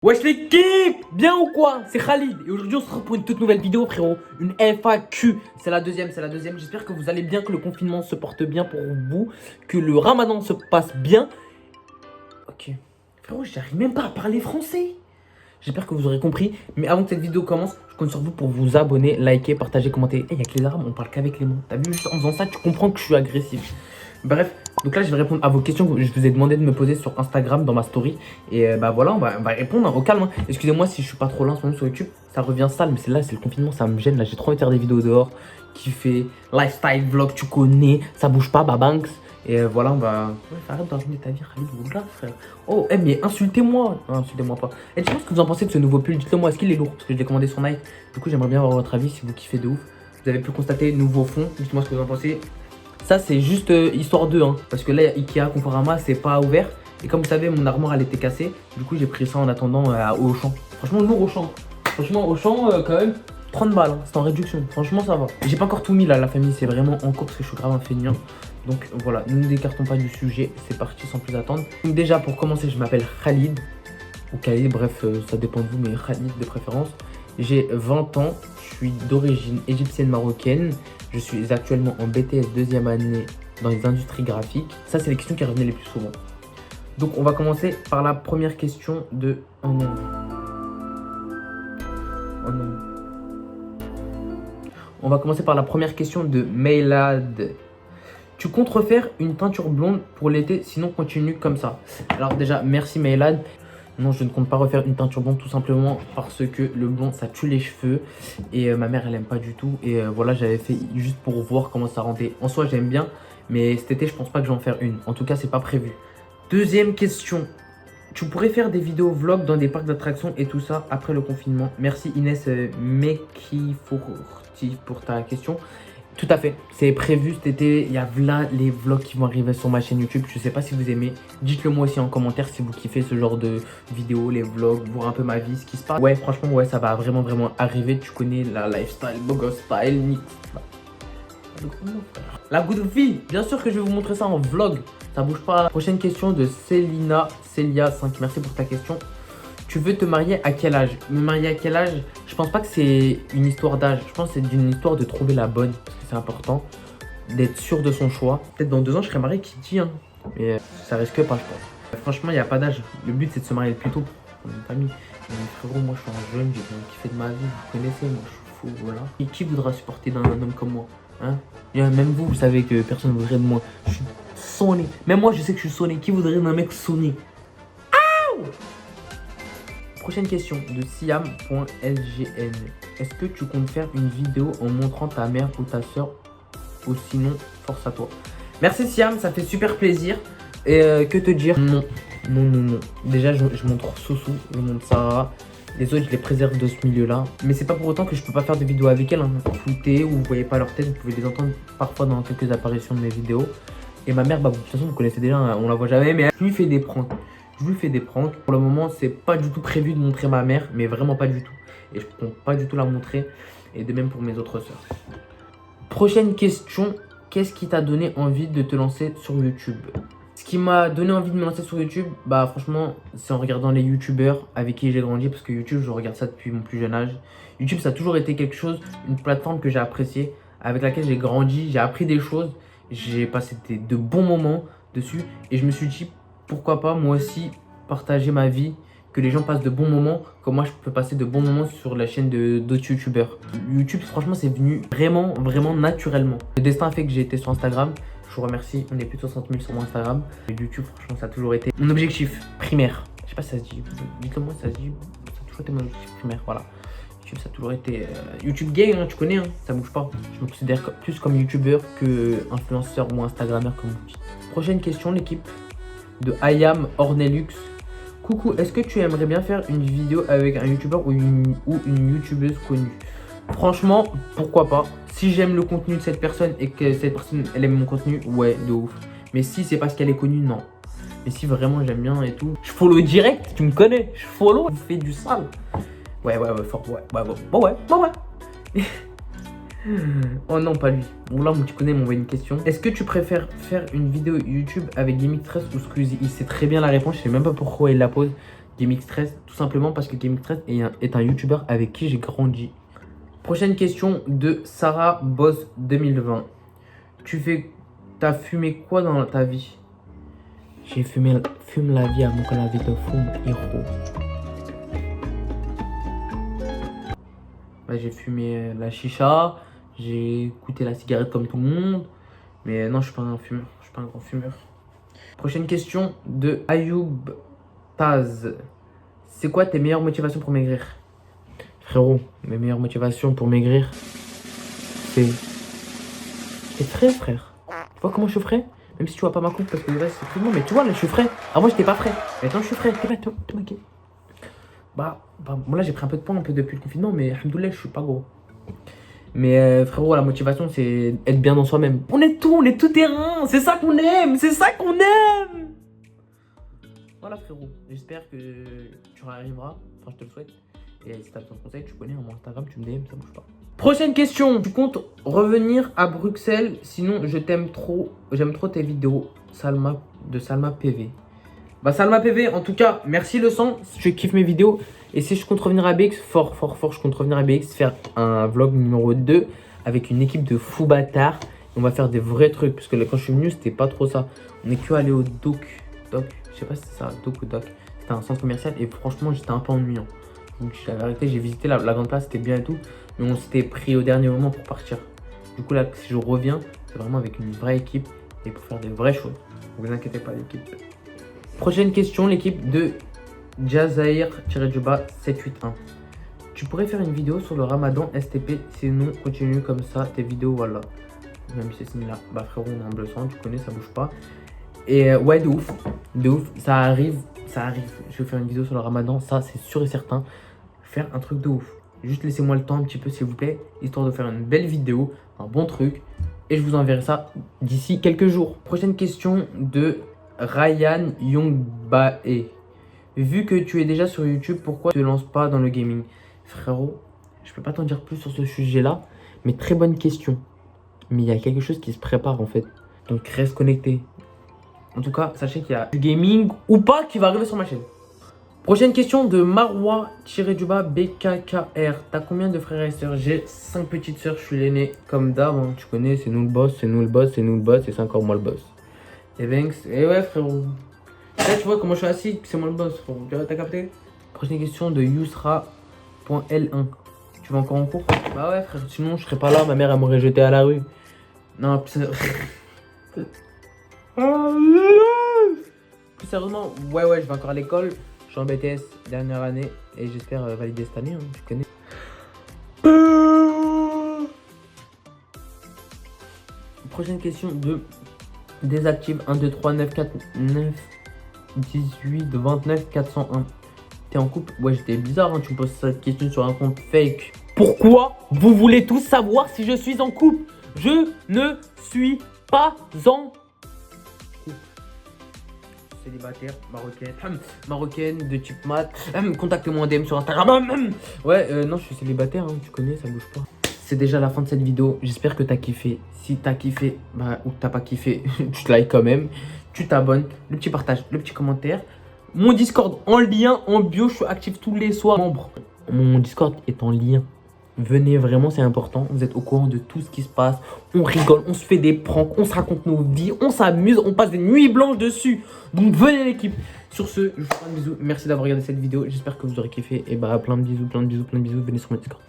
Wesh l'équipe, bien ou quoi? C'est Khalid et aujourd'hui on se retrouve pour une toute nouvelle vidéo frérot, une FAQ, c'est la deuxième, j'espère que vous allez bien, que le confinement se porte bien pour vous, que le ramadan se passe bien. Ok, frérot j'arrive même pas à parler français. J'espère que vous aurez compris, mais avant que cette vidéo commence, je compte sur vous pour vous abonner, liker, partager, commenter. Eh, y'a que les arabes, on parle qu'avec les mots, t'as vu, juste en faisant ça tu comprends que je suis agressif. Bref, donc là je vais répondre à vos questions que je vous ai demandé de me poser sur Instagram dans ma story. Et bah voilà, on va répondre hein, au calme. Hein. Excusez-moi si je suis pas trop là en ce moment sur YouTube, ça revient sale, mais c'est là, c'est le confinement, ça me gêne. Là j'ai trop envie de faire des vidéos dehors, kiffer, lifestyle vlog, tu connais, ça bouge pas, babanks. Et voilà, on va. Ouais, arrête de raconter ta vie, Khalid, regarde frère. Oh, mais insultez-moi. Non, insultez-moi pas. Et dis-moi ce que vous en pensez de ce nouveau pull, dites-le moi, est-ce qu'il est lourd? Parce que je l'ai commandé sur Nike. Du coup, j'aimerais bien avoir votre avis si vous kiffez de ouf. Vous avez pu constater nouveau fond, dites-moi ce que vous en pensez. Ça c'est juste histoire d'eux hein, parce que là Ikea Conforama c'est pas ouvert. Et comme vous savez mon armoire elle était cassée. Du coup j'ai pris ça en attendant au Auchan. Franchement lourd Auchan. Franchement Auchan quand même 30 balles hein, c'est en réduction. Franchement ça va. J'ai pas encore tout mis là, la famille c'est vraiment en cours parce que je suis grave un feignant. Donc voilà, nous ne nous écartons pas du sujet. C'est parti sans plus attendre. Donc déjà pour commencer je m'appelle Khalid. Ou Khalid, bref ça dépend de vous mais Khalid de préférence. J'ai 20 ans, je suis d'origine égyptienne marocaine. Je suis actuellement en BTS deuxième année dans les industries graphiques. Ça, c'est les questions qui revenaient les plus souvent. Donc, on va commencer par la première question de... Oh non. Oh non. On va commencer par la première question de Maylad. Tu comptes refaire une teinture blonde pour l'été, sinon continue comme ça. Alors déjà, merci Maylad. Non, je ne compte pas refaire une teinture blonde tout simplement parce que le blond ça tue les cheveux et ma mère elle aime pas du tout et voilà j'avais fait juste pour voir comment ça rendait. En soi j'aime bien mais cet été je pense pas que je vais en faire une. En tout cas c'est pas prévu. Deuxième question. Tu pourrais faire des vidéos vlog dans des parcs d'attractions et tout ça après le confinement. Merci Inès Mekifourti pour ta question. Tout à fait, c'est prévu cet été, il y a là les vlogs qui vont arriver sur ma chaîne YouTube. Je sais pas si vous aimez, dites-le moi aussi en commentaire si vous kiffez ce genre de vidéos, les vlogs, voir un peu ma vie, ce qui se passe. Ouais, franchement, ouais, ça va vraiment arriver. Tu connais la lifestyle, bogo style, la good vie, bien sûr que je vais vous montrer ça en vlog. Ça bouge pas. Prochaine question de Celia 5, merci pour ta question. Tu veux te marier à quel âge? Me marier à quel âge? Je pense pas que c'est une histoire d'âge. Je pense que c'est une histoire de trouver la bonne. Parce que c'est important d'être sûr de son choix. Peut-être dans 2 ans, je serai marié, qui dit, hein. Mais ça risque pas, je pense. Franchement, il n'y a pas d'âge. Le but, c'est de se marier le plus tôt pour une famille. Mais frérot, moi, je suis un jeune, j'ai bien kiffé de ma vie. Vous connaissez, moi, je suis fou, voilà. Et qui voudra supporter d'un homme comme moi, hein? Même vous savez que personne ne voudrait de moi. Je suis sonné. Même moi, je sais que je suis sonné. Qui voudrait d'un mec sonné? Prochaine question de siam.lgn. Est-ce que tu comptes faire une vidéo en montrant ta mère ou ta soeur? Ou sinon, force à toi. Merci Siam, ça fait super plaisir. Et que te dire? Non. Déjà, je montre Soussou, je montre Sarah. Les autres, je les préserve de ce milieu-là. Mais c'est pas pour autant que je peux pas faire de vidéos avec elles. Hein. Foutez, ou vous voyez pas leur tête, vous pouvez les entendre parfois dans quelques apparitions de mes vidéos. Et ma mère, bah, de toute façon, vous connaissez déjà, on la voit jamais, mais je lui fais des pranks. Je lui fais des pranks. Pour le moment, c'est pas du tout prévu de montrer ma mère, mais vraiment pas du tout. Et je compte pas du tout la montrer. Et de même pour mes autres sœurs. Prochaine question. Qu'est-ce qui t'a donné envie de te lancer sur YouTube? Ce qui m'a donné envie de me lancer sur YouTube, bah franchement, c'est en regardant les YouTubeurs avec qui j'ai grandi. Parce que YouTube, je regarde ça depuis mon plus jeune âge. YouTube, ça a toujours été quelque chose, une plateforme que j'ai appréciée, avec laquelle j'ai grandi, j'ai appris des choses. J'ai passé de bons moments dessus. Et je me suis dit, pourquoi pas moi aussi partager ma vie, que les gens passent de bons moments, comme moi je peux passer de bons moments sur la chaîne d'autres youtubeurs. YouTube franchement c'est venu vraiment naturellement. Le destin a fait que j'ai été sur Instagram, je vous remercie, on est plus de 60 000 sur mon Instagram. YouTube franchement ça a toujours été mon objectif primaire. Je sais pas si ça se dit, dites-le moi, ça se dit, ça a toujours été mon objectif primaire, voilà. YouTube ça a toujours été YouTube gay, hein, tu connais, hein, ça bouge pas. Je me considère plus comme youtubeur que influenceur ou instagrammeur comme vous dites. Prochaine question l'équipe. De Ayam Ornelux. Coucou, est-ce que tu aimerais bien faire une vidéo avec un youtubeur ou une youtubeuse connue? Franchement, pourquoi pas. Si j'aime le contenu de cette personne et que cette personne elle aime mon contenu, ouais, de ouf. Mais si c'est parce qu'elle est connue, non. Mais si vraiment j'aime bien et tout, je follow direct, tu me connais. Je follow, je fais du sale. Ouais, fort, ouais. Oh non, pas lui. Bon là, tu connais, m'envoie une question. Est-ce que tu préfères faire une vidéo YouTube avec Gimmick Tress ou Squeezie? Il sait très bien la réponse, je sais même pas pourquoi il la pose. GameX13, tout simplement parce que GameX13 est un YouTuber avec qui j'ai grandi. Prochaine question de Sarah Boss 2020. T'as fumé quoi dans ta vie? J'ai fume la vie avant que la vie te fume, héros. Bah, j'ai fumé la chicha, j'ai écouté la cigarette comme tout le monde. Mais non, je suis pas un fumeur, je suis pas un grand fumeur. Prochaine question de Ayoub Taz. C'est quoi tes meilleures motivations pour maigrir? Frérot, mes meilleures motivations pour maigrir, c'est être frais, frère. Tu vois comment je suis frais? Même si tu vois pas ma coupe parce que le reste c'est tout le monde, mais tu vois là je suis frais. Avant j'étais pas frais, maintenant je suis frais. T'es maqué. Bah, bon, là j'ai pris un peu de poids un peu depuis le confinement, mais alhamdoulilah je suis pas gros. Mais frérot, la motivation c'est être bien dans soi-même. On est tout terrain, c'est ça qu'on aime, c'est ça qu'on aime. Voilà frérot, j'espère que tu arriveras, enfin je te le souhaite. Et si t'as besoin de conseils, tu connais, mon Instagram, tu me DM, ça bouge pas. Prochaine question, tu comptes revenir à Bruxelles? Sinon je t'aime trop, j'aime trop tes vidéos. Salma PV. Bah Salma PV, en tout cas, merci le sang, si tu kiffes mes vidéos. Et si je compte revenir à BX, fort, je compte revenir à BX, faire un vlog numéro 2 avec une équipe de fous bâtards. On va faire des vrais trucs, parce que quand je suis venu, c'était pas trop ça. On est que allé au Doc, je sais pas si c'est ça, Doc ou Doc. C'était un centre commercial et franchement, j'étais un peu ennuyant. Donc la vérité, j'ai visité la grande place, c'était bien et tout. Mais on s'était pris au dernier moment pour partir. Du coup là, si je reviens, c'est vraiment avec une vraie équipe et pour faire des vraies choses. Ne vous inquiétez pas l'équipe. Prochaine question, l'équipe de Jazair-781. Tu pourrais faire une vidéo sur le Ramadan STP, sinon continue comme ça tes vidéos, voilà. Même si c'est là, bah frérot, on est en bleu sang, tu connais, ça bouge pas. Et ouais, de ouf, ça arrive. Je vais faire une vidéo sur le Ramadan, ça c'est sûr et certain. Faire un truc de ouf. Juste laissez-moi le temps un petit peu s'il vous plaît, histoire de faire une belle vidéo, un bon truc. Et je vous enverrai ça d'ici quelques jours. Prochaine question de Ryan Youngbae. Vu que tu es déjà sur YouTube, pourquoi tu ne te lances pas dans le gaming? Frérot, je peux pas t'en dire plus sur ce sujet-là, mais très bonne question. Mais il y a quelque chose qui se prépare en fait. Donc reste connecté. En tout cas, sachez qu'il y a du gaming ou pas qui va arriver sur ma chaîne. Prochaine question de Marwa-BKKR. T'as combien de frères et sœurs? J'ai 5 petites sœurs, je suis l'aîné. Comme d'hab, hein, tu connais, c'est nous le boss, c'est nous le boss, c'est nous le boss et c'est encore moi le boss. Et Banks, et ouais frérot. Là tu vois comment je suis assis, c'est moi le boss frérot. T'as capté? Prochaine question de Yousra.L1. Tu vas encore en cours? Bah ouais frère, sinon je serais pas là, ma mère elle m'aurait jeté à la rue. Non, plus sérieusement, ouais, je vais encore à l'école. Je suis en BTS, dernière année, et j'espère valider cette année, hein, tu connais. Prochaine question de Désactive 1, 2, 3, 9, 4, 9, 18, 29, 401. T'es en couple? Ouais, j'étais bizarre, hein, tu me poses cette question sur un compte fake. Pourquoi vous voulez tous savoir si je suis en couple? Je ne suis pas en célibataire, marocaine de type mat. Contactez-moi en DM sur Instagram. Ouais, non, je suis célibataire, hein, tu connais, ça bouge pas. C'est déjà la fin de cette vidéo. J'espère que t'as kiffé. Si t'as kiffé, bah, ou que t'as pas kiffé, tu te likes quand même. Tu t'abonnes, le petit partage, le petit commentaire. Mon Discord en lien, en bio, je suis actif tous les soirs. Membre. Mon Discord est en lien. Venez, vraiment, c'est important. Vous êtes au courant de tout ce qui se passe. On rigole, on se fait des pranks, on se raconte nos vies, on s'amuse, on passe des nuits blanches dessus. Donc venez l'équipe. Sur ce, je vous fais un bisou. Merci d'avoir regardé cette vidéo. J'espère que vous aurez kiffé. Et bah plein de bisous. Venez sur mon Discord.